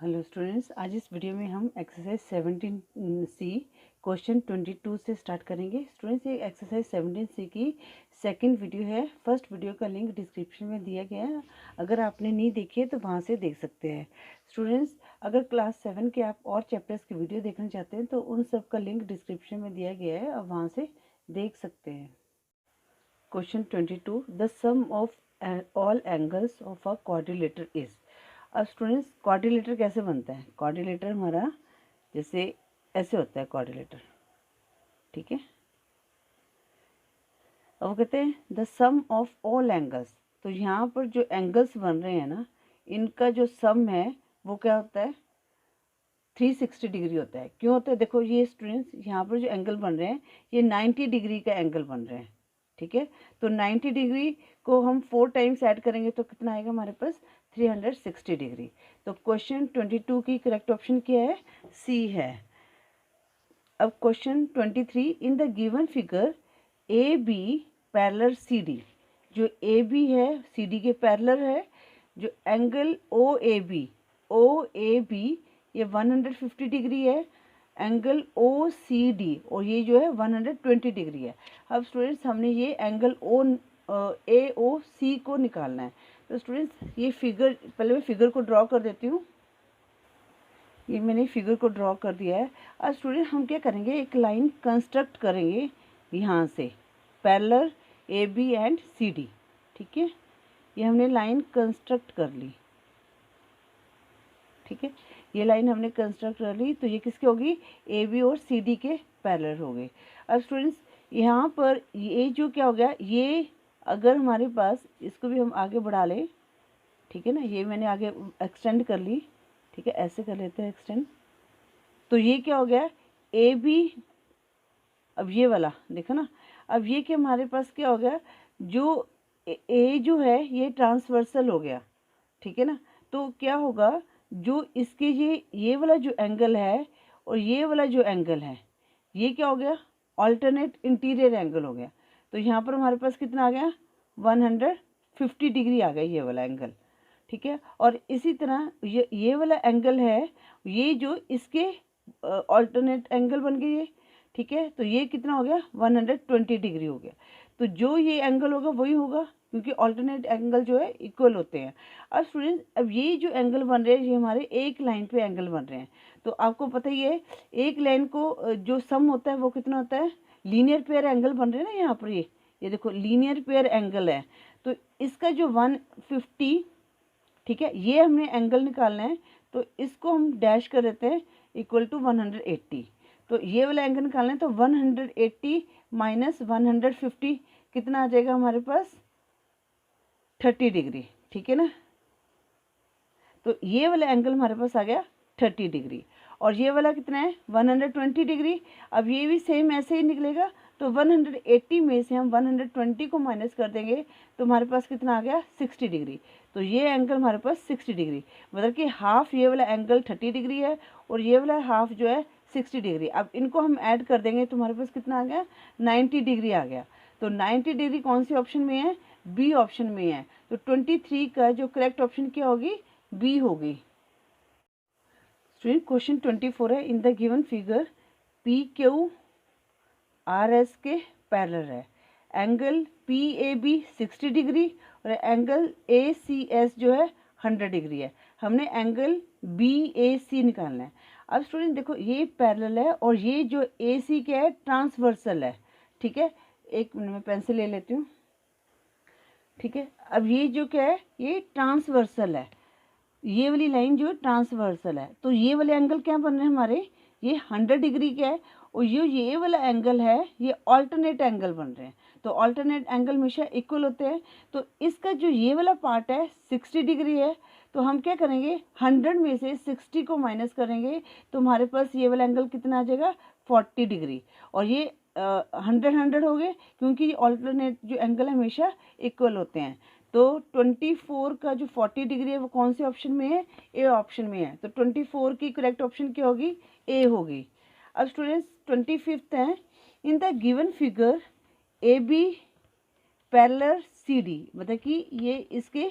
Hello students, आज इस video में हम एक्सरसाइज 17C क्वेश्चन 22 से स्टार्ट करेंगे। स्टूडेंट्स, ये एक्सरसाइज 17C की सेकंड वीडियो है। फर्स्ट वीडियो का लिंक डिस्क्रिप्शन में दिया गया है, अगर आपने नहीं देखी है तो वहाँ से देख सकते हैं। स्टूडेंट्स, अगर क्लास 7 के आप और चैप्टर्स की वीडियो देखना चाहते हैं तो उन सब का लिंक डिस्क्रिप्शन में दिया गया है, आप वहाँ से देख सकते हैं। Question 22, the sum of all angles of a quadrilateral is. अब स्टूडेंट्स, क्वाड्रिलेटर कैसे बनता है? क्वाड्रिलेटर हमारा जैसे ऐसे होता है क्वाड्रिलेटर, ठीक है। अब वो कहते हैं the sum of all angles, तो यहाँ पर जो एंगल्स बन रहे हैं ना, इनका जो सम है वो क्या होता है? 360 डिग्री होता है। क्यों होता है? देखो ये स्टूडेंट्स, यहाँ पर जो एंगल बन रहे हैं ये 90 डिग्री का एंगल बन रहे हैं, ठीक है। तो 90 डिग्री को हम 4 टाइम्स ऐड करेंगे तो कितना आएगा हमारे पास? 360 डिग्री। तो क्वेश्चन 22 की करेक्ट ऑप्शन क्या है? सी है। अब question 23, in the given figure A B parallel C D, जो ए बी है सी डी के पैरेलल है, जो एंगल ओ ए बी ये 150 डिग्री है, एंगल ओ सी डी और ये जो है 120 डिग्री है। अब स्टूडेंट्स, हमने ये एंगल ए ओ सी को निकालना है। तो स्टूडेंट्स, ये फिगर पहले मैं फिगर को ड्रॉ कर देती हूँ। ये मैंने फिगर को ड्रॉ कर दिया है। अब स्टूडेंट, हम क्या करेंगे, एक लाइन कंस्ट्रक्ट करेंगे यहाँ से, parallel A B and C D, ठीक है। ये हमने लाइन कंस्ट्रक्ट कर ली, ठीक है। ये लाइन हमने कंस्ट्रक्ट कर ली, तो ये किसकी होगी? ए बी और सी डी के पैरेलल हो गए। अब स्टूडेंट्स, यहाँ पर ये जो क्या हो गया, ये अगर हमारे पास, इसको भी हम आगे बढ़ा लें, ठीक है ना, ये मैंने आगे एक्सटेंड कर ली, ठीक है, ऐसे कर लेते हैं एक्सटेंड। तो ये क्या हो गया? ए बी, अब ये वाला देखो ना, अब ये क्या हमारे पास क्या हो गया, जो ए जो है ये ट्रांसवर्सल हो गया, ठीक है ना। तो क्या होगा, जो इसके ये वाला जो एंगल है और ये वाला जो एंगल है, ये क्या हो गया? ऑल्टरनेट इंटीरियर एंगल हो गया। तो यहाँ पर हमारे पास कितना आ गया? 150 डिग्री आ गया ये वाला एंगल, ठीक है। और इसी तरह ये वाला एंगल है, ये जो इसके ऑल्टरनेट एंगल बन गए ये, ठीक है। तो ये कितना हो गया? 120 डिग्री हो गया। तो जो ये एंगल होगा वही होगा, क्योंकि ऑल्टरनेट एंगल जो है इक्वल होते हैं। अब स्टूडेंट्स, अब ये जो एंगल बन रहे हैं ये हमारे एक लाइन पे एंगल बन रहे हैं। तो आपको पता ही है, एक लाइन को जो सम होता है वो कितना होता है? लीनियर पेयर एंगल बन रहे हैं ना यहाँ पर, ये देखो लीनियर पेयर एंगल है। तो इसका जो 150, ठीक है, ये हमने एंगल निकालना है, तो इसको हम डैश कर देते हैं इक्वल टू 180। तो ये वाला एंगल निकालना है, तो 180 माइनस 150 कितना आ जाएगा हमारे पास? 30 डिग्री, ठीक है ना। तो ये वाला एंगल हमारे पास आ गया 30 डिग्री, और ये वाला कितना है? 120 डिग्री। अब ये भी सेम ऐसे ही निकलेगा, तो 180 में से हम 120 को माइनस कर देंगे तो हमारे पास कितना आ गया? 60 डिग्री। तो ये एंगल हमारे पास 60 डिग्री, मतलब कि हाफ ये वाला एंगल 30 डिग्री है और ये वाला हाफ जो है 60 डिग्री। अब इनको हम ऐड कर देंगे तो हमारे पास कितना आ गया? 90 डिग्री आ गया। तो 90 डिग्री कौन सी ऑप्शन में है? बी ऑप्शन में है। तो 23 का जो करेक्ट ऑप्शन क्या होगी? बी होगी। स्टूडेंट, क्वेश्चन 24 है, in the given figure P Q R S के पैरेलल है, angle P A B 60 degree और एंगल ए सी एस जो है 100 डिग्री है। हमने एंगल बी ए सी निकालना है। अब स्टूडेंट देखो, ये पैरेलल है और ये जो ए सी क्या है? ट्रांसवर्सल है, ठीक है। एक मिनट में पेंसिल ले लेती हूँ, ठीक है। अब ये जो क्या है? ये ट्रांसवर्सल है, ये वाली लाइन जो ट्रांसवर्सल है। तो ये वाले एंगल क्या बन रहे हैं हमारे? ये 100 डिग्री के है, और ये वाला एंगल है ये ऑल्टरनेट एंगल बन रहे हैं। तो ऑल्टरनेट एंगल हमेशा इक्वल होते हैं। तो इसका जो ये वाला पार्ट है 60 डिग्री है, तो हम क्या करेंगे? 100 में से 60 को माइनस करेंगे तो हमारे पास ये वाला एंगल कितना आ जाएगा? 40 डिग्री। और ये 100 हो गए, क्योंकि ऑल्टरनेट जो एंगल हमेशा इक्वल होते हैं। तो 24 का जो 40 डिग्री है वो कौन से ऑप्शन में है? ए ऑप्शन में है। तो 24 की करेक्ट ऑप्शन क्या होगी? ए होगी। अब स्टूडेंट्स, 25 है, in the given figure A B parallel C D, मतलब कि ये इसके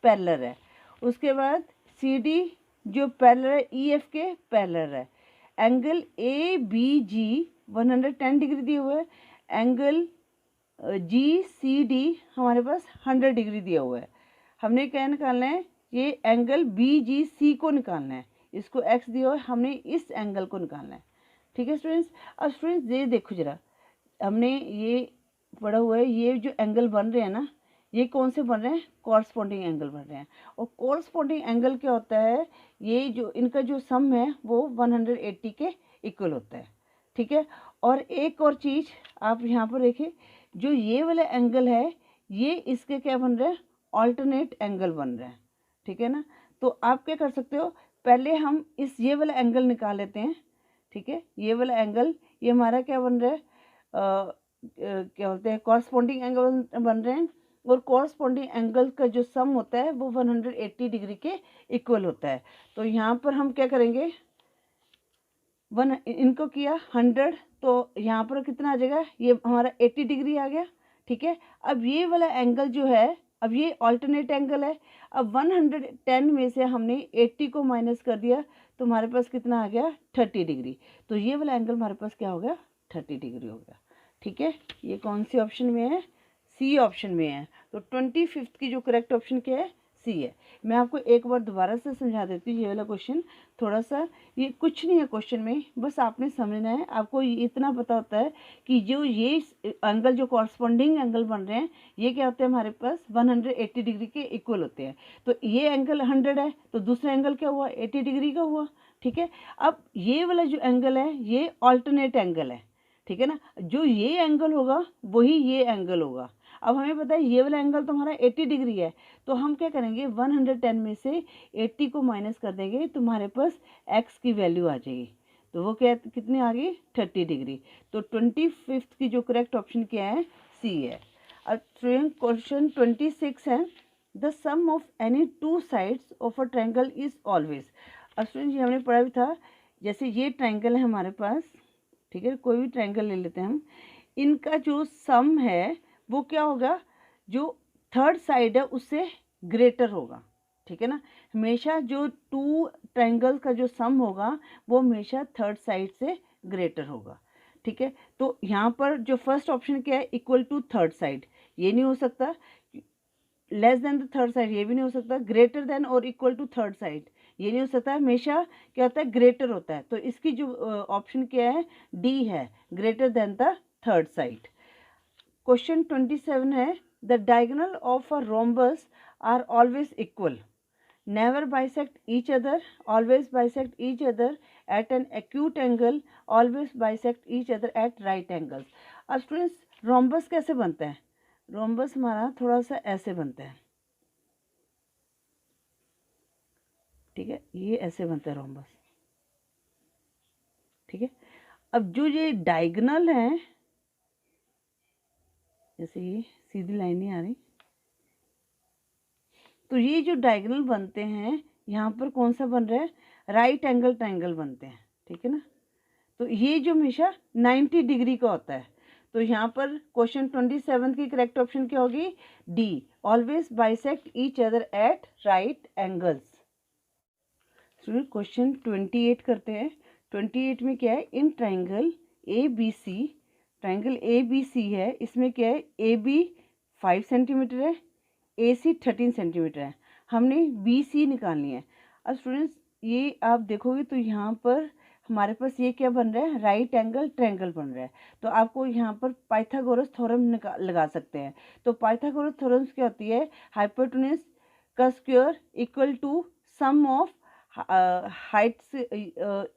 पैरेलल है। उसके बाद सी डी जो पैरेलल है EF के पैरेलल है। एंगल ABG 110 डिग्री दिए हुए है। एंगल GCD हमारे पास 100 डिग्री दिया हुआ है। हमने क्या निकालना है, ये एंगल BGC को निकालना है। इसको x दिया हुआ है, हमने इस एंगल को निकालना है। ठीक है स्टूडेंट्स। अब स्टूडेंट्स ये देखो जरा, हमने ये पढ़ा हुआ है, ये जो एंगल बन रहे हैं ना, ये कौन से बन रहे हैं, कॉरस्पॉन्डिंग एंगल बन रहे हैं। और कॉरस्पॉन्डिंग एंगल क्या होता है, ये जो इनका जो सम है वो 180 के इक्वल होता है। ठीक है। और एक और चीज़ आप यहाँ पर देखिए, जो ये वाला एंगल है ये इसके क्या बन रहा है, ऑल्टरनेट एंगल बन रहा है। ठीक है ना। तो आप क्या कर सकते हो, पहले हम ये वाला एंगल निकाल लेते हैं। ठीक है। ये वाला एंगल ये हमारा क्या बन रहा है, क्या बोलते हैं, कॉरस्पॉन्डिंग एंगल बन रहे हैं। और कॉरस्पॉन्डिंग एंगल का जो सम होता है वो 180 डिग्री के इक्वल होता है। तो यहाँ पर हम क्या करेंगे, इनको किया 100, तो यहाँ पर कितना आ जाएगा, ये हमारा 80 डिग्री आ गया। ठीक है। अब ये वाला एंगल जो है, अब ये अल्टरनेट एंगल है। अब 110 में से हमने 80 को माइनस कर दिया तो हमारे पास कितना आ गया, 30 डिग्री। तो ये वाला एंगल हमारे पास क्या हो गया, 30 डिग्री हो गया। ठीक है। ये कौन सी ऑप्शन में है, सी ऑप्शन में है। तो 25th की जो करेक्ट ऑप्शन क्या है, सी है। मैं आपको एक बार दोबारा से समझा देती हूँ। ये वाला क्वेश्चन थोड़ा सा, ये कुछ नहीं है क्वेश्चन में, बस आपने समझना है। आपको इतना पता होता है कि जो ये एंगल जो कॉरस्पॉन्डिंग एंगल बन रहे हैं ये क्या होते हैं, हमारे पास 180 डिग्री के इक्वल होते हैं। तो ये एंगल 100 है तो दूसरा एंगल क्या हुआ, 80 डिग्री का हुआ। ठीक है। अब ये वाला जो एंगल है ये ऑल्टरनेट एंगल है। ठीक है ना। जो ये एंगल होगा वही ये एंगल होगा। अब हमें पता है ये वाला एंगल तो हमारा 80 डिग्री है, तो हम क्या करेंगे, 110 में से 80 को माइनस कर देंगे तो हमारे पास x की वैल्यू आ जाएगी। तो वो क्या कितनी आ गई, 30 डिग्री। तो 25th की जो करेक्ट ऑप्शन क्या है, सी है। अब क्वेश्चन 26 है, the sum of any two sides of a triangle is always. अब स्टूडेंट ये हमने पढ़ा भी था, जैसे ये ट्रायंगल है हमारे पास। ठीक है। कोई भी ट्रायंगल ले लेते हैं हम, इनका जो सम है वो क्या होगा, जो थर्ड साइड है उससे ग्रेटर होगा। ठीक है ना। हमेशा जो टू ट्रायंगल का जो सम होगा वो हमेशा थर्ड साइड से ग्रेटर होगा। ठीक है। तो यहाँ पर जो फर्स्ट ऑप्शन क्या है, इक्वल टू थर्ड साइड, ये नहीं हो सकता। Less than the third side, ये भी नहीं हो सकता। ग्रेटर देन और इक्वल टू थर्ड साइड, ये नहीं हो सकता। हमेशा क्या होता है, ग्रेटर होता है। तो इसकी जो ऑप्शन क्या है, डी है, greater than the third side. Question 27 है, the diagonal of a rhombus are always equal, never bisect each other, always bisect each other at an acute angle, always bisect each other at right angles. अब students rhombus कैसे बनता है, rhombus हमारा थोड़ा सा ऐसे बनता है। ठीक है। ये ऐसे बनता है रोम्बस। ठीक है। अब जो ये डायगोनल है, जैसे ये सीधी लाइन नहीं आ रही, तो ये जो डायगोनल बनते हैं यहाँ पर कौन सा बन रहा है, राइट एंगल ट्रायंगल बनते हैं। ठीक है ना। तो ये जो हमेशा 90 डिग्री का होता है। तो यहाँ पर क्वेश्चन 27 की करेक्ट ऑप्शन क्या होगी, D, always bisect each other at right angles. Question 28 करते हैं। 28 में क्या है, in triangle A B C, triangle A B C है, इसमें क्या है, ए बी 5 सेंटीमीटर है, ए सी 13 सेंटीमीटर है। हमने बी सी निकालनी है। अब स्टूडेंट्स ये आप देखोगे तो यहाँ पर हमारे पास ये क्या बन रहा है, राइट एंगल ट्रायंगल बन रहा है। तो आपको यहाँ पर पाइथागोरस थ्योरम लगा सकते हैं। तो पाइथागोरस थ्योरम क्या होती है, हाइपोटेन्यूज का square equal to sum of height से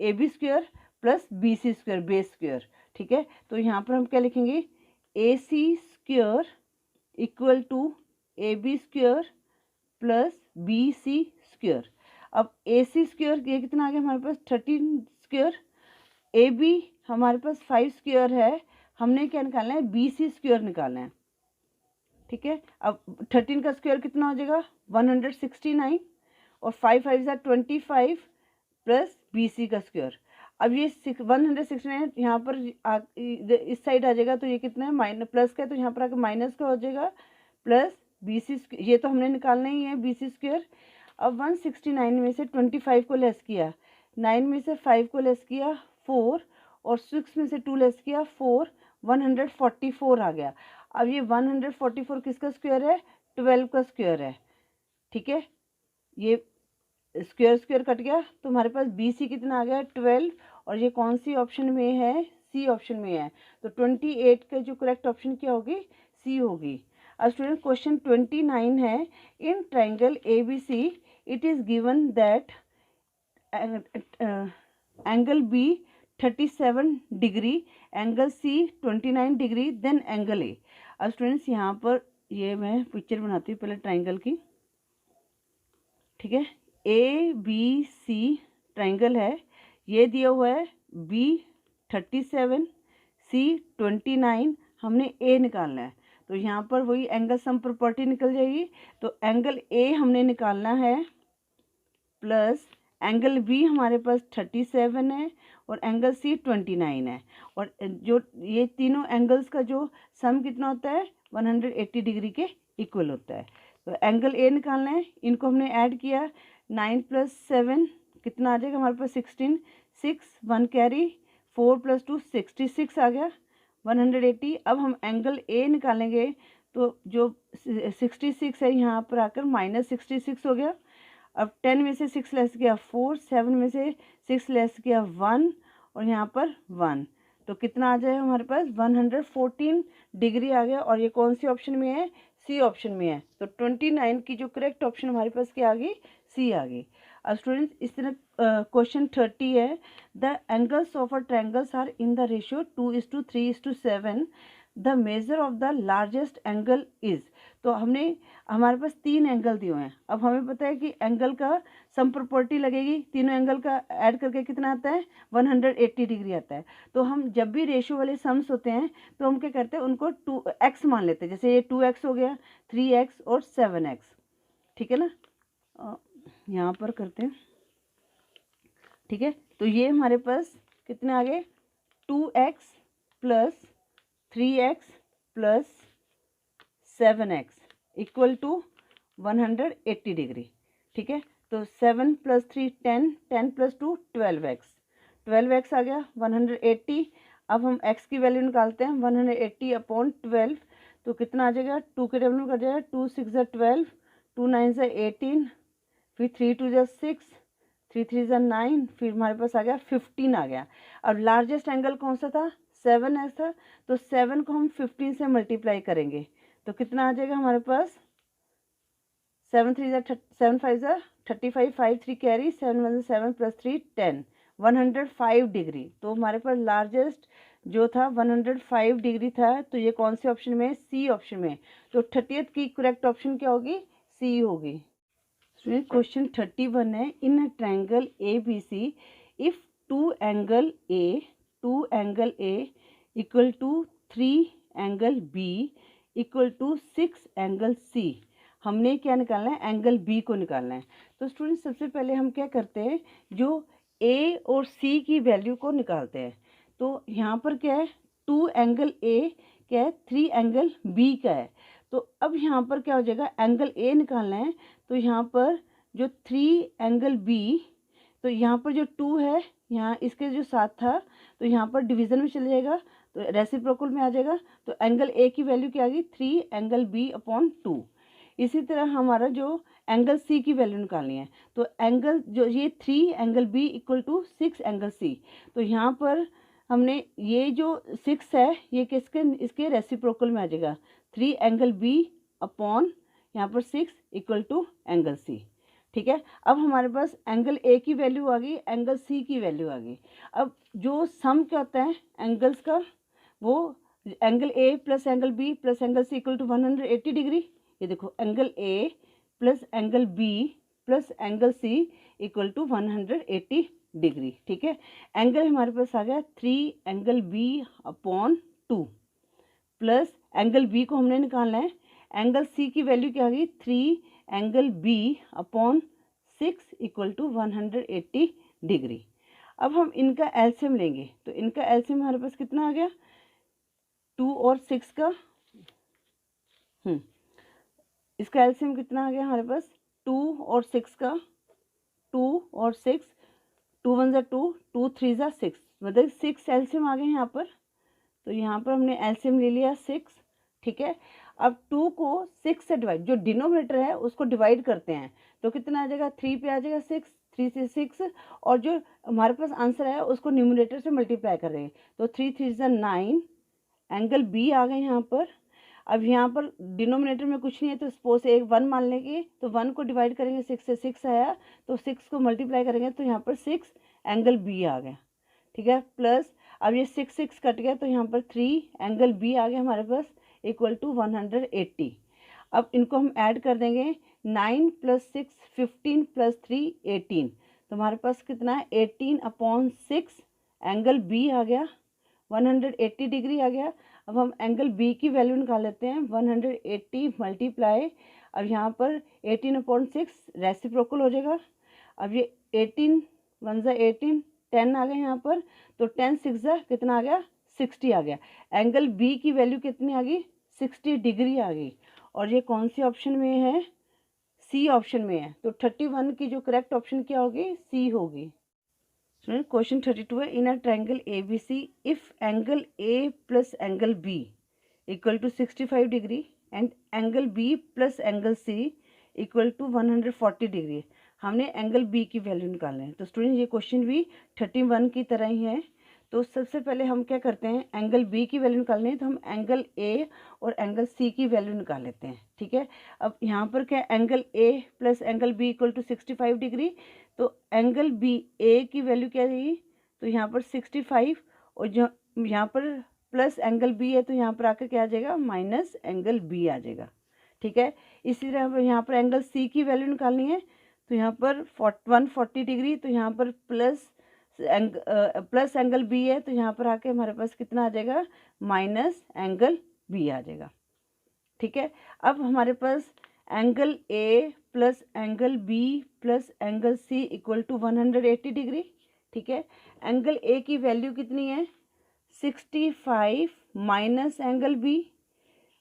A B square plus B C square base square. ठीक है। तो यहाँ पर हम क्या लिखेंगे, A C square equal to A B square plus B C square. अब ए सी स्क्वायर ये कितना आ गया हमारे पास, 13 स्क्वायर। ए बी हमारे पास 5 स्क्वायर है, हमने क्या निकालना है, बी सी स्क्वायर निकालना है। ठीक है। अब 13 का स्क्वायर कितना हो जाएगा, 169, और 5 5 ज़ा 25 प्लस बी सी का स्क्वायर। अब ये 169 यहाँ पर इस साइड आ जाएगा, तो ये कितना है, माइनस प्लस का है, तो यहाँ पर आकर माइनस का हो जाएगा, प्लस बी सी, ये तो हमने निकालना ही है बी सी स्क्वायर। अब 169 में से 25 को लेस किया, 9 में से 5 को लेस किया 4, और 6 में से 2 लेस किया 4, 144 आ गया। अब ये 144 किसका स्क्वायर है? 12 का स्क्वायर है। ठीक है, ये स्क्वायर स्क्वायर कट गया तो हमारे पास बी सी कितना आ गया? 12। और ये कौन सी ऑप्शन में है? सी ऑप्शन में है। तो 28 का जो करेक्ट ऑप्शन क्या होगी? सी होगी। अब स्टूडेंट क्वेश्चन 29 है, in triangle A B C it is given that angle B 37 degree, angle C 29 degree, then angle A. अब स्टूडेंट्स यहाँ पर ये मैं पिक्चर बनाती हूँ पहले ट्राइंगल की। ठीक है, ए बी सी ट्राइंगल है, ये दिया हुआ है बी 37, सी 29, हमने ए निकालना है। तो यहाँ पर वही एंगल सम प्रॉपर्टी निकल जाएगी। तो एंगल ए हमने निकालना है प्लस एंगल बी हमारे पास 37 है और एंगल सी 29 है, और जो ये तीनों एंगल्स का जो सम कितना होता है? 180 डिग्री के इक्वल होता है। तो एंगल ए निकालना है, इनको हमने ऐड किया, 9 + 7 कितना आ जाएगा हमारे पास? 16, 6 1 कैरी, 4 + 2 66 आ गया, 180। अब हम एंगल ए निकालेंगे तो जो 66 है यहाँ पर आकर -66 हो गया। अब 10 में से 6 लेस किया 4, 7 में से 6 लेस किया 1, और यहाँ पर 1, तो कितना आ जाएगा हमारे पास? 114 डिग्री आ गया। और ये कौन सी ऑप्शन में है? सी ऑप्शन में है। तो 29 की जो करेक्ट ऑप्शन हमारे पास क्या आ गई? सी आ गई। अब स्टूडेंट्स इस तरह क्वेश्चन 30 है, the angles of a triangles are in the ratio 2:3:7, the measure of the largest angle is. तो हमने हमारे पास 3 एंगल दिए हुए हैं। अब हमें पता है कि एंगल का सम प्रॉपर्टी लगेगी, तीनों एंगल का ऐड करके कितना आता है? 180 डिग्री आता है। तो हम जब भी रेशियो वाले सम्स होते हैं तो हम क्या करते हैं? उनको 2x मान लेते हैं। जैसे ये 2x हो गया, 3x और 7x। ठीक है ना, यहाँ पर करते हैं। ठीक है, तो ये हमारे पास कितने आ गए? 2x + 3x + 7x equal to 180 degree. ठीक है, तो 7 + 3 10, 10 + 2 12x, 12x आ गया 180। अब हम x की वैल्यू निकालते हैं, 180/12, तो कितना आ जाएगा? 2 के टेबल में कर जाएगा, 2 6 = 12, 2 9 = 18, फिर 3 2 = 6, 3 3 = 9, फिर हमारे पास आ गया 15 आ गया। अब लार्जेस्ट एंगल कौन सा था? 7x था, तो 7 को हम 15 से मल्टीप्लाई करेंगे तो कितना आ जाएगा हमारे पास? 7 3 = 7 5 = 35, 5 3 कैरी, 7 1 = 7 + 3 10, 105 डिग्री। तो हमारे पास लार्जेस्ट जो था 105 डिग्री था। तो ये कौन से ऑप्शन में? सी ऑप्शन में। तो 30th की करेक्ट ऑप्शन क्या होगी? सी होगी। क्वेश्चन 31 है, in a triangle A B C if two angle A equal to 3 angle B equal to 6 angle C. हमने क्या निकालना है? एंगल बी को निकालना है। तो स्टूडेंट सबसे पहले हम क्या करते हैं? जो ए और सी की वैल्यू को निकालते हैं। तो यहाँ पर क्या है? 2 एंगल ए क्या है? 3 एंगल बी का है। तो अब यहाँ पर क्या हो जाएगा? एंगल ए निकालना है, तो यहाँ पर जो 3 एंगल बी, तो यहाँ पर जो 2 है यहाँ इसके जो साथ था, तो यहाँ पर डिवीज़न में चले जाएगा, तो रेसिप्रोकल में आ जाएगा। तो एंगल ए की वैल्यू क्या आ गई? 3 एंगल बी अपॉन 2। इसी तरह हमारा जो एंगल सी की वैल्यू निकालनी है, तो एंगल जो ये 3 angle B equal to 6 angle C. तो यहाँ पर हमने ये जो 6 है ये किसके इसके रेसिप्रोकल में आ जाएगा, 3 एंगल बी अपॉन यहाँ पर 6 इक्वल टू एंगल सी। ठीक है, अब हमारे पास एंगल ए की वैल्यू आ गई, एंगल सी की वैल्यू आ गई। अब जो सम क्या होता है एंगल्स का, वो angle A plus angle B plus angle C equal to 180 degree. ये देखो, angle A plus angle B plus angle C equal to 180 degree. ठीक है, एंगल हमारे पास आ गया 3 angle B upon 2 plus angle B को हमने निकालना है, एंगल सी की वैल्यू क्या आ गई? 3 angle B upon 6 equal to 180 degree. अब हम इनका एलसीएम लेंगे, तो इनका एलसीएम हमारे पास कितना आ गया? 2 और 6 का इसका एलसीएम कितना आ गया हमारे पास? 2 और 6 का, 2 और 6, 2 1 ज़ा 2, 2 3 ज़ा 6, मतलब 6 एलसीएम आ गए यहाँ पर। तो यहाँ पर हमने एलसीएम ले लिया 6, ठीक है। अब 2 को 6 से डिवाइड, जो डिनोमिनेटर है उसको डिवाइड करते हैं, तो कितना आ जाएगा, 3 पे आ जाएगा 6, 3 से 6, और जो हमारे पास आंसर है उसको न्यूमरेटर से मल्टीप्लाई कर रहे हैं, तो 3 3 ज़ा 9, एंगल बी आ गए यहाँ पर। अब यहाँ पर डिनोमिनेटर में कुछ नहीं है, तो सपोज एक 1 मान लेंगे, तो 1 को डिवाइड करेंगे 6 से, 6 आया, तो 6 को मल्टीप्लाई करेंगे तो यहाँ पर 6 एंगल बी आ गया, ठीक है। प्लस अब ये 6 6 कट गया, तो यहाँ पर 3 एंगल बी आ गया हमारे पास, इक्वल टू 180। अब इनको हम ऐड कर देंगे, 9 + 6 15 + 3 18, तो हमारे पास कितना है 18/6 एंगल बी आ गया, 180 डिग्री आ गया। अब हम एंगल बी की वैल्यू निकाल लेते हैं, 180 मल्टीप्लाई, अब यहाँ पर 18/6 रेसिप्रोकल हो जाएगा। अब ये 18 1 ज़ा 18, 10 आ गया यहाँ पर, तो 10 6 ज़ा कितना आ गया, 60 आ गया। एंगल बी की वैल्यू कितनी आ गई, 60 डिग्री आ गई। और ये कौन सी ऑप्शन में है, सी ऑप्शन में है। तो 31 की जो करेक्ट ऑप्शन क्या होगी, सी होगी। क्वेश्चन 32 है, in a triangle A B C if angle A plus angle B equal to 65 degree and angle B plus angle C equal to 140 degree, हमने एंगल बी की वैल्यू निकालना है। तो स्टूडेंट ये क्वेश्चन भी 31 की तरह ही है। तो सबसे पहले हम क्या करते हैं, एंगल बी की वैल्यू निकालनी है, तो हम एंगल ए और एंगल सी की वैल्यू निकाल लेते हैं, ठीक है। अब यहाँ पर क्या, angle A plus angle B equal to 65 degree, तो एंगल बी ए की वैल्यू क्या रहेगी, तो यहाँ पर 65, और जो यहाँ पर प्लस एंगल बी है, तो यहाँ पर आकर क्या आ जाएगा, माइनस एंगल बी आ जाएगा, ठीक है। इसी तरह यहाँ पर एंगल सी की वैल्यू निकालनी है, तो यहाँ पर 140 डिग्री, तो यहाँ पर प्लस एंगल बी है, तो यहाँ पर आके हमारे पास कितना आ जाएगा, माइनस एंगल बी आ जाएगा, ठीक है। अब हमारे पास angle A plus angle B plus angle C equal to 180 degree, ठीक है। एंगल ए की वैल्यू कितनी है, 65 माइनस एंगल बी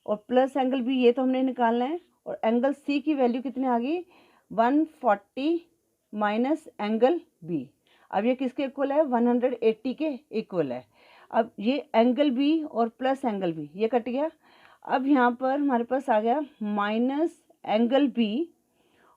और प्लस एंगल बी, ये तो हमने निकालना है। और एंगल सी की वैल्यू कितनी आ गई, 140 माइनस एंगल बी। अब ये किसके इक्वल है, 180 के इक्वल है। अब ये एंगल बी और प्लस एंगल बी ये कट गया। अब यहाँ पर हमारे पास आ गया माइनस एंगल बी,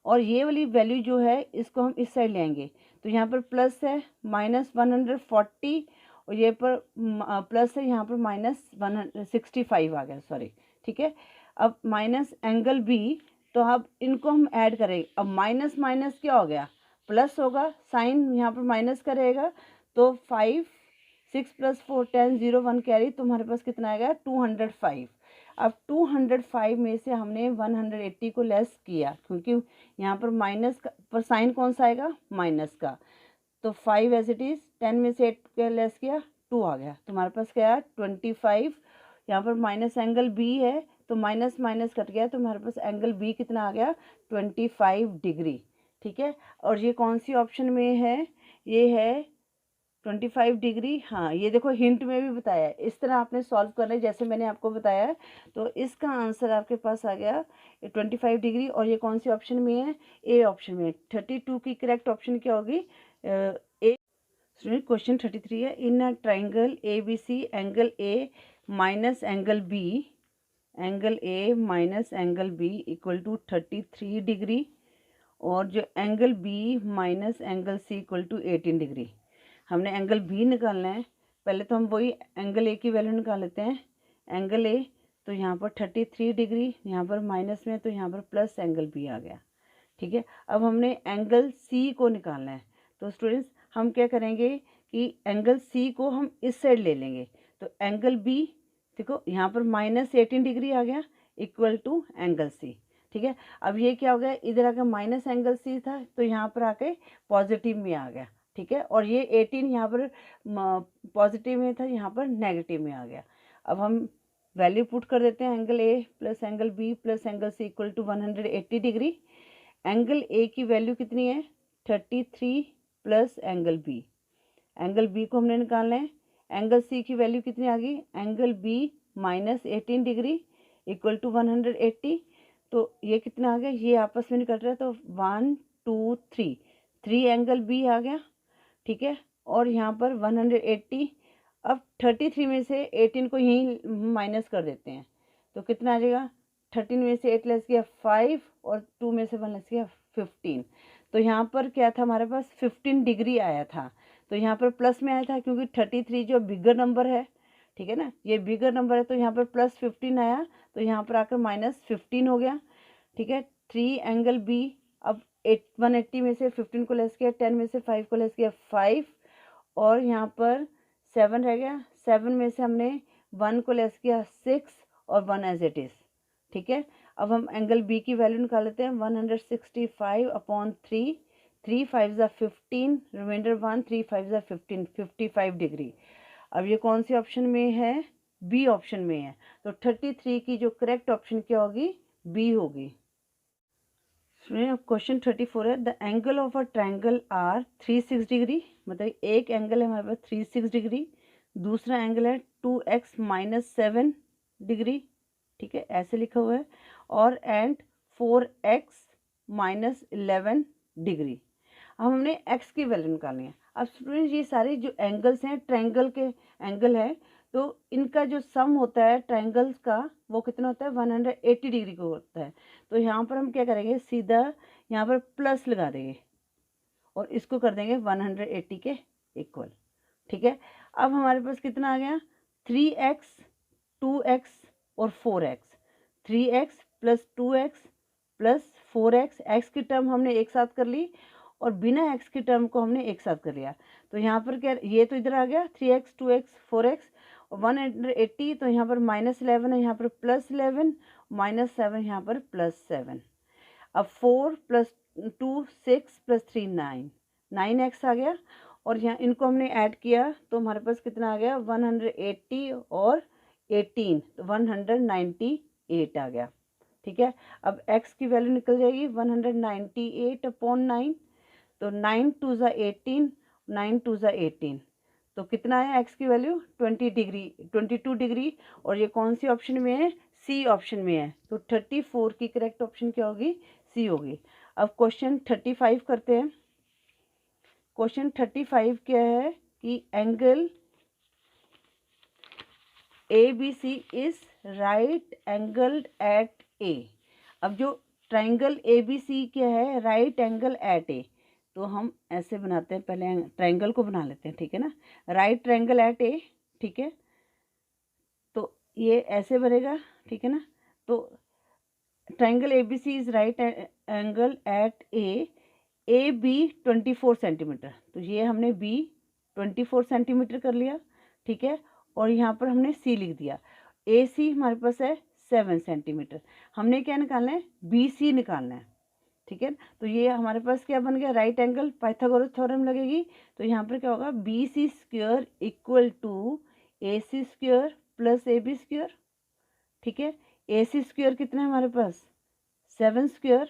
और ये वाली वैल्यू जो है इसको हम इस साइड लेंगे, तो यहाँ पर प्लस है माइनस 140, और ये पर प्लस है, यहाँ पर माइनस 165 आ गया, सॉरी, ठीक है। अब माइनस एंगल बी, तो अब इनको हम ऐड करेंगे। अब माइनस माइनस क्या हो गया, प्लस होगा, साइन यहाँ पर माइनस का रहेगा, तो 5 6 + 4 10 0 1 कैरी, तो हमारे पास कितना आएगा, 205। अब 205 में से हमने 180 को लेस किया, क्योंकि यहाँ पर माइनस का पर साइन कौन सा आएगा, माइनस का, तो 5 एज इट इज़, 10 में से 8 का लेस किया, 2 आ गया, तो हमारे पास क्या है 25। यहाँ पर माइनस एंगल बी है, तो माइनस माइनस कट गया, तो हमारे पास एंगल बी कितना आ गया, 25 डिग्री, ठीक है। और ये कौन सी ऑप्शन में है, ये है 25 डिग्री। हाँ, ये देखो हिंट में भी बताया है, इस तरह आपने सॉल्व करना है जैसे मैंने आपको बताया है। तो इसका आंसर आपके पास आ गया 25 डिग्री, और ये कौन सी ऑप्शन में है, ए ऑप्शन में। 32 की करेक्ट ऑप्शन क्या होगी, ए। स्टूडेंट क्वेश्चन 33 है, in a triangle A B C angle A minus angle B, angle A minus angle B equal to 33 degree, और जो angle B minus angle C equal to 18 degree. हमने angle B निकालना है, पहले तो हम वही एंगल ए की वैल्यू निकाल लेते हैं। एंगल ए, तो यहाँ पर 33 डिग्री, यहाँ पर माइनस में, तो यहाँ पर प्लस एंगल बी आ गया, ठीक है। अब हमने एंगल सी को निकालना है, तो स्टूडेंट्स हम क्या करेंगे कि एंगल सी को हम इस साइड ले लेंगे, तो एंगल बी देखो यहाँ पर माइनस 18 डिग्री आ गया, इक्वल टू एंगल सी, ठीक है। अब ये क्या हो गया, इधर आकर माइनस एंगल सी था, तो यहाँ पर आके पॉजिटिव में आ गया, ठीक है। और ये 18 यहाँ पर पॉजिटिव में था, यहाँ पर नेगेटिव में आ गया। अब हम वैल्यू पुट कर देते हैं, angle A plus angle B plus angle C equal to 180 degree. Angle A की वैल्यू कितनी है, 33 plus angle B, angle B को हमने निकालना है। एंगल सी की वैल्यू कितनी आ गई, angle B minus 18 degree equal to 180, तो ये कितना आ गया, ये आपस में नहीं कट रहा है, तो 1 2 3, 3 एंगल बी आ गया, ठीक है। और यहाँ पर 180, अब 33 में से 18 को यहीं माइनस कर देते हैं, तो कितना आ जाएगा, 13 में से 8 लेस किया 5 और 2 में से 1 लेस किया 15। तो यहाँ पर क्या था, हमारे पास 15 डिग्री आया था, तो यहाँ पर प्लस में आया था क्योंकि 33 जो बिगर नंबर है, ठीक है ना, ये बिगर नंबर है, तो यहाँ पर प्लस 15 आया, तो यहाँ पर आकर -15 हो गया, ठीक है। 3 एंगल बी, अब 180 में से 15 को लेस किया, 10 में से 5 को लेस किया 5, और यहाँ पर 7 रह गया, 7 में से हमने 1 को लेस किया 6 और 1 एज इट इज़, ठीक है। अब हम एंगल बी की वैल्यू निकाल लेते हैं, 165/3, 3 5 ज़ा 15, रिमाइंडर 1, 3 5 ज़ा 15, 55 डिग्री। अब ये कौन सी ऑप्शन में है, बी ऑप्शन में है, तो 33 की जो करेक्ट ऑप्शन क्या होगी, बी होगी। क्वेश्चन 34 है, the angle of a triangle are 36 degree, मतलब एक एंगल है हमारे पास 36 डिग्री, दूसरा एंगल है 2x - 7 डिग्री, ठीक है, ऐसे लिखा हुआ है, और एंड 4x - 11 डिग्री। अब हमने x की वैल्यू निकालनी है। अब स्टूडेंट ये सारे जो एंगल्स हैं ट्रायंगल के एंगल है, तो इनका जो सम होता है ट्रायंगल्स का वो कितना होता है, 180 डिग्री का होता है। तो यहाँ पर हम क्या करेंगे, सीधा यहाँ पर प्लस लगा देंगे और इसको कर देंगे 180 के इक्वल, ठीक है। अब हमारे पास कितना आ गया, 3x 2x और 4x, 3x + 2x + 4x, x की टर्म हमने एक साथ कर ली और बिना x की टर्म को हमने एक साथ कर लिया। तो यहाँ पर क्या, ये तो इधर आ गया 3x 2x 4x और 180, तो यहाँ पर -11 है, यहाँ पर +11, -7 यहाँ पर +7। अब 4 + 2 6 + 3 9, 9x आ गया, और यहाँ इनको हमने ऐड किया तो हमारे पास कितना आ गया, 180 और 18, तो 198 आ गया, ठीक है। अब x की वैल्यू निकल जाएगी 198/9, तो 9 2 ज़ा 18, 9 2 ज़ा 18, तो कितना है x की वैल्यू 20 डिग्री, 22 डिग्री, और ये कौन सी ऑप्शन में है, सी ऑप्शन में है। तो 34 की करेक्ट ऑप्शन क्या होगी, सी होगी। अब क्वेश्चन 35 करते हैं। क्वेश्चन 35 क्या है कि angle ABC is right angled at A. अब जो ट्राइंगल ABC क्या है, राइट एंगल एट ए, तो हम ऐसे बनाते हैं, पहले ट्राइंगल को बना लेते हैं, ठीक है ना, राइट ट्राइंगल एट ए, ठीक है, तो ये ऐसे बनेगा, ठीक है ना। तो triangle ABC is right angle at A B 24 centimetre, तो ये हमने बी 24 सेंटीमीटर कर लिया, ठीक है, और यहाँ पर हमने सी लिख दिया। ए सी हमारे पास है 7 सेंटीमीटर, हमने क्या निकालना है, बी सी निकालना है, ठीक है। तो ये हमारे पास क्या बन गया, राइट एंगल, पाइथागोरस थ्योरम लगेगी, तो यहाँ पर क्या होगा, B C square equal to A C square plus A B square, ठीक है। ए सी स्क्वायर कितना है हमारे पास, 7 स्क्वायर,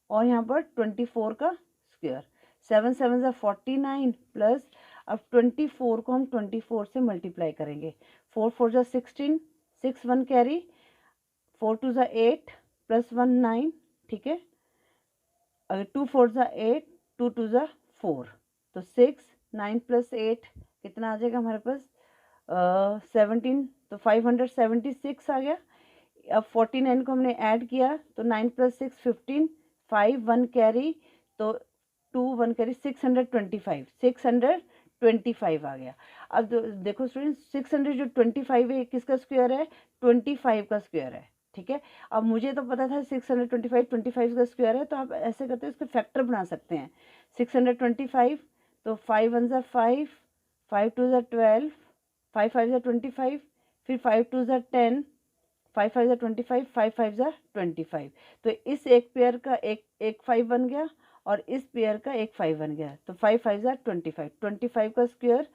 और यहाँ पर 24 का स्क्वायर, 7 7 ज़ा 49 प्लस, अब 24 को हम 24 से मल्टीप्लाई करेंगे, 4 4 ज़ा 16, 6 1 कैरी, 4 2 ज़ा 8 + 1 9, ठीक है। अगर 2 4 ज़ा 8, 2 2 ज़ा 4, तो 6 9 + 8 कितना आ जाएगा हमारे पास, 17, तो 576 आ गया। अब 49 को हमने ऐड किया तो 9 + 6 15, 5 1 कैरी, तो 2 1 कैरी, 625 आ गया। अब देखो स्टूडेंट्स, 600 जो 25 है किसका स्क्वायर है, 25 का स्क्वायर है, ठीक है। अब मुझे तो पता था 625 का स्क्वायर है, तो आप ऐसे करते हैं, इसको फैक्टर बना सकते हैं। 625, तो 5 1 ज़ा 5, 5 2 ज़ा 12, 5 5 ज़ा 25, फिर 5 2 ज़ा 10, 5 5 ज़ा 25, 5 5 ज़ा 25, तो इस एक पेयर का एक 5 बन गया और इस पेयर का एक 5 बन गया, तो 5 5 ज़ा 25, 25 का स्क्वायर,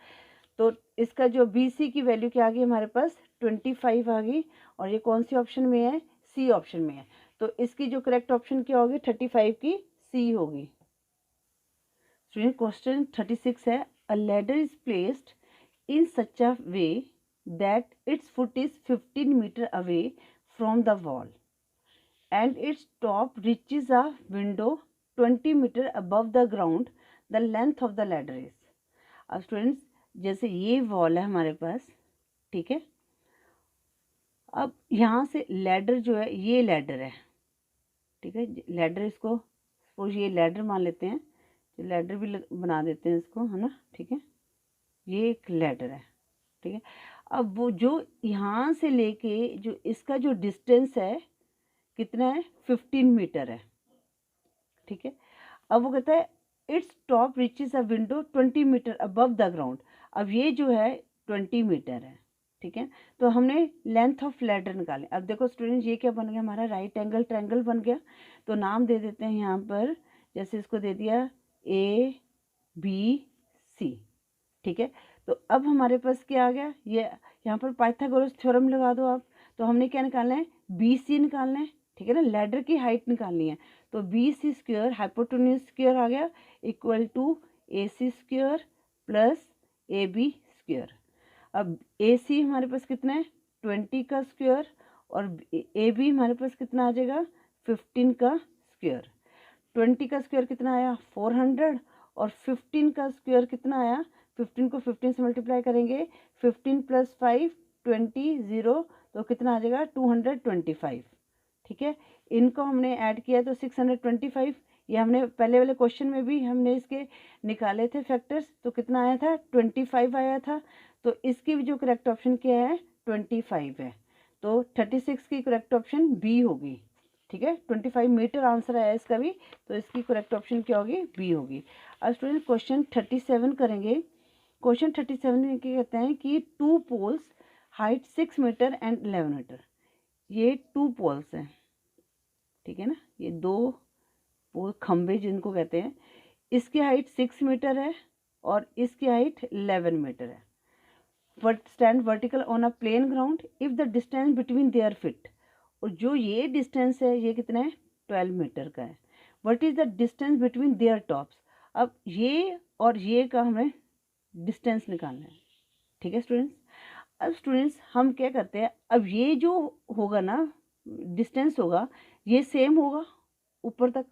तो इसका जो बी सी की वैल्यू क्या आ गई हमारे पास, 25 आ गई, और ये कौन सी ऑप्शन में है, सी ऑप्शन में है। तो इसकी जो करेक्ट ऑप्शन क्या होगी, 35 की सी होगी। स्टूडेंट क्वेश्चन 36 है, अ ladder is placed in such a way that its foot is 15 meter away from the wall and its top reaches a window 20 metre above the ground, the length of the ladder is। अब students जैसे ये wall है हमारे पास, ठीक है, अब यहाँ से लैडर जो है, ये लैडर है, ठीक है, लैडर, इसको सपोज ये लैडर मान लेते हैं, तो लैडर भी बना देते हैं इसको, है ना, ठीक है, ये एक लैडर है, ठीक है। अब वो जो यहाँ से लेके जो इसका जो डिस्टेंस है कितना है, 15 मीटर है, ठीक है। अब वो कहता है it's top reaches a window 20 metre above the ground. अब ये जो है 20 मीटर है, ठीक है। तो हमने लेंथ ऑफ लैडर निकाले। अब देखो स्टूडेंट, ये क्या बन गया हमारा, राइट एंगल ट्रायंगल बन गया। तो नाम दे देते हैं यहाँ पर, जैसे इसको दे दिया ABC, ठीक है। तो अब हमारे पास क्या आ गया, ये यहाँ पर पाइथागोरस थ्योरम लगा दो आप। तो हमने क्या निकालना है, BC निकालना है, ठीक है ना, लैडर की हाइट निकालनी है। तो BC स्क्वायर हाइपोटेन्यूज स्क्वायर आ गया equal to AC square plus AB square. अब AC हमारे पास कितना है, 20 का स्क्वायर, और AB हमारे पास कितना आ जाएगा, 15 का स्क्वायर। 20 का स्क्वायर कितना आया, 400, और 15 का स्क्वायर कितना आया, 15 को 15 से मल्टीप्लाई करेंगे, 15 + 5 20 0, तो कितना आ जाएगा 225, ठीक है। इनको हमने ऐड किया तो 625। ये हमने पहले वाले क्वेश्चन में भी हमने इसके निकाले थे फैक्टर्स, तो कितना आया था, 25 आया था। तो इसकी भी जो करेक्ट ऑप्शन क्या है, 25 है। तो 36 की करेक्ट ऑप्शन बी होगी, ठीक है। 25 मीटर आंसर आया इसका भी, तो इसकी करेक्ट ऑप्शन क्या होगी, बी होगी। अब स्टूडेंट क्वेश्चन 37 करेंगे। क्वेश्चन 37 में क्या कहते हैं कि 2 poles height 6 metre and 11 metre. ये 2 पोल्स हैं, ठीक है ना, ये 2 पोल खंबे जिनको कहते हैं, इसकी हाइट 6 मीटर है और इसकी हाइट 11 मीटर है। But stand vertical on a plane ground if the distance between their feet. और जो ये डिस्टेंस है ये कितना है, 12 मीटर का है। What is the distance between there tops. अब ये और ये का हमें डिस्टेंस निकालना है, ठीक है स्टूडेंट्स। अब स्टूडेंट्स हम क्या करते हैं, अब ये जो होगा ना डिस्टेंस होगा, ये सेम होगा ऊपर तक,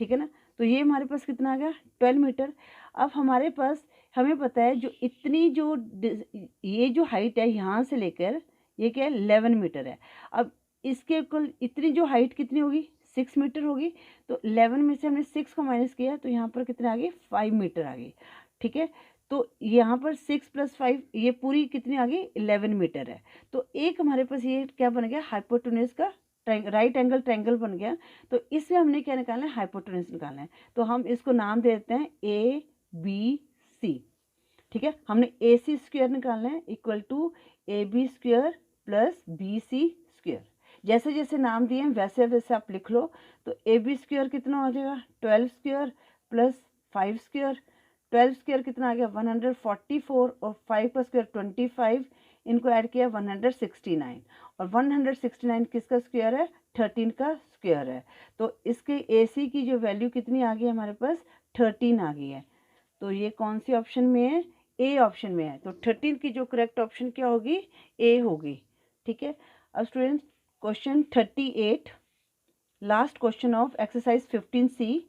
ठीक है ना। तो ये हमारे पास कितना आ गया, 12 मीटर। अब हमारे पास हमें पता है जो इतनी जो ये जो हाइट है यहाँ से लेकर ये क्या है, 11 मीटर है। अब इसके कुल इतनी जो हाइट कितनी होगी, 6 मीटर होगी। तो 11 में से हमने 6 को माइनस किया तो यहाँ पर कितना आ गई, 5 मीटर आ गई, ठीक है। तो यहाँ पर 6 + 5 ये पूरी कितनी आ गई, 11 मीटर है। तो एक हमारे पास ये क्या बन गया, हाइपोटेन्यूज का राइट एंगल ट्रायंगल बन गया। तो इसमें हमने क्या निकालना है, हाइपोटेन्यूज निकालना है। तो हम इसको नाम दे देते हैं ABC, ठीक है। हमने AC स्क्वायर निकालना है equal to AB square plus BC square. जैसे जैसे नाम दिए हैं वैसे वैसे आप लिख लो। तो AB स्क्वायर कितना हो जाएगा, 12 स्क्वायर प्लस 5 स्क्वायर। 12 स्क्वायर कितना आ गया, 144, और 5 का स्क्वायर 25, इनको ऐड किया 169, और 169 किसका स्क्वायर है, 13 का स्क्वायर है। तो इसके AC की जो वैल्यू कितनी आ गई हमारे पास, 13 आ गई है। तो ये कौन सी ऑप्शन में है, A ऑप्शन में है। तो 13 की जो करेक्ट ऑप्शन क्या होगी, A होगी, ठीक है। अब students question 38, last question of exercise 15C,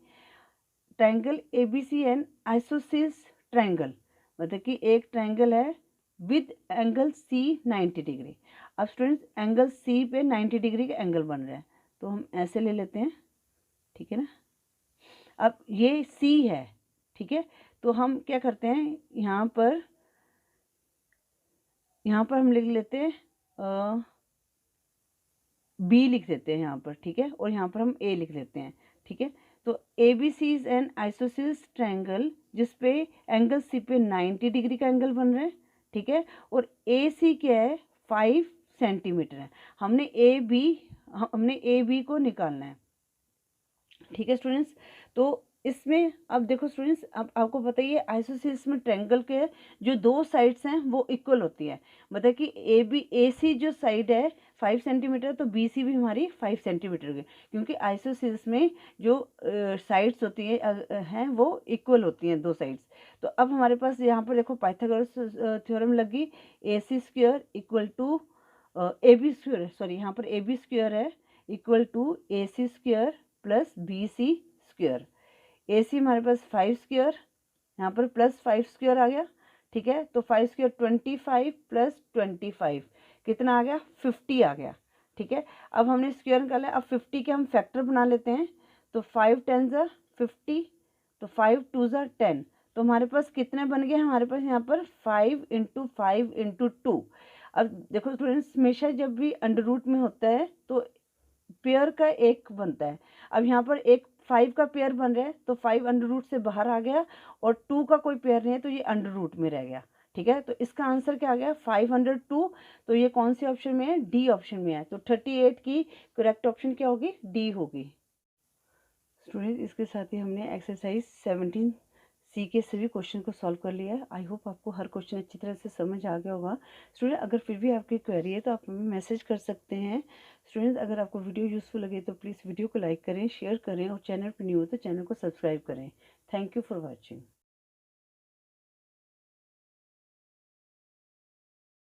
triangle ABC and isosceles triangle. मतलब कि एक ट्रायंगल है विद एंगल C 90 डिग्री। अब स्टूडेंट्स एंगल C पे 90 डिग्री का एंगल बन रहा है, तो हम ऐसे ले लेते हैं, ठीक है ना। अब ये C है, ठीक है। तो हम क्या करते हैं, यहाँ पर हम लिख लेते हैं B लिख देते हैं यहाँ पर, ठीक है, और यहाँ पर हम A लिख लेते हैं, ठीक है। तो ABC is an isosceles triangle जिसपे एंगल C पे 90 डिग्री का एंगल बन रहा है, ठीक है। और AC क्या है, 5 सेंटीमीटर है। हमने AB को निकालना है, ठीक है स्टूडेंट्स। तो इसमें अब देखो स्टूडेंट्स, अब आपको बताइए आइसोसेल्स में ट्रायंगल के जो 2 साइड्स हैं वो इक्वल होती है। मतलब कि AC जो साइड है 5 सेंटीमीटर, तो BC भी हमारी 5 सेंटीमीटर की, क्योंकि आइसोसेल्स में जो साइड्स होती हैं वो इक्वल होती हैं 2 साइड्स। तो अब हमारे पास यहाँ पर देखो पाइथागोरस थ्योरम लगी, AC square equal to AB square, sorry यहाँ पर AB स्क्वायर है equal to A C square plus B C square. A C हमारे पास 5 स्क्वेयर, यहाँ पर प्लस 5 स्क्वेयर आ गया, ठीक है। तो 5 स्क्वेयर 25 प्लस 25 कितना आ गया, 50 आ गया, ठीक है। अब हमने स्क्वेयर निकाला, अब 50 के हम फैक्टर बना लेते हैं। तो 5 10 ज़ा 50, तो 5 2 ज़ा 10, तो हमारे पास कितने बन गए, हमारे पास यहाँ पर 5 × 5 × 2। अब देखो स्टूडेंट्स, हमेशा जब भी अंडर रूट में होता है तो पेयर का एक बनता है। अब यहाँ पर एक 5 का पेयर बन रहा है, तो 5 अंडर रूट से बाहर आ गया, और 2 का कोई पेयर नहीं है तो ये अंडर रूट में रह गया, ठीक है। तो इसका आंसर क्या आ गया, 502। तो ये कौन से ऑप्शन में है, डी ऑप्शन में है। तो 38 की करेक्ट ऑप्शन क्या होगी, डी होगी। स्टूडेंट, इसके साथ ही हमने एक्सरसाइज 17 सी के सभी क्वेश्चन को सॉल्व कर लिया है। आई होप आपको हर क्वेश्चन अच्छी तरह से समझ आ गया होगा। स्टूडेंट, अगर फिर भी आपकी क्वेरी है तो आप हमें मैसेज कर सकते हैं। स्टूडेंट्स, अगर आपको वीडियो यूज़फुल लगे तो प्लीज़ वीडियो को लाइक करें, शेयर करें, और चैनल पर न्यू हो तो चैनल को सब्सक्राइब करें। Thank you for watching.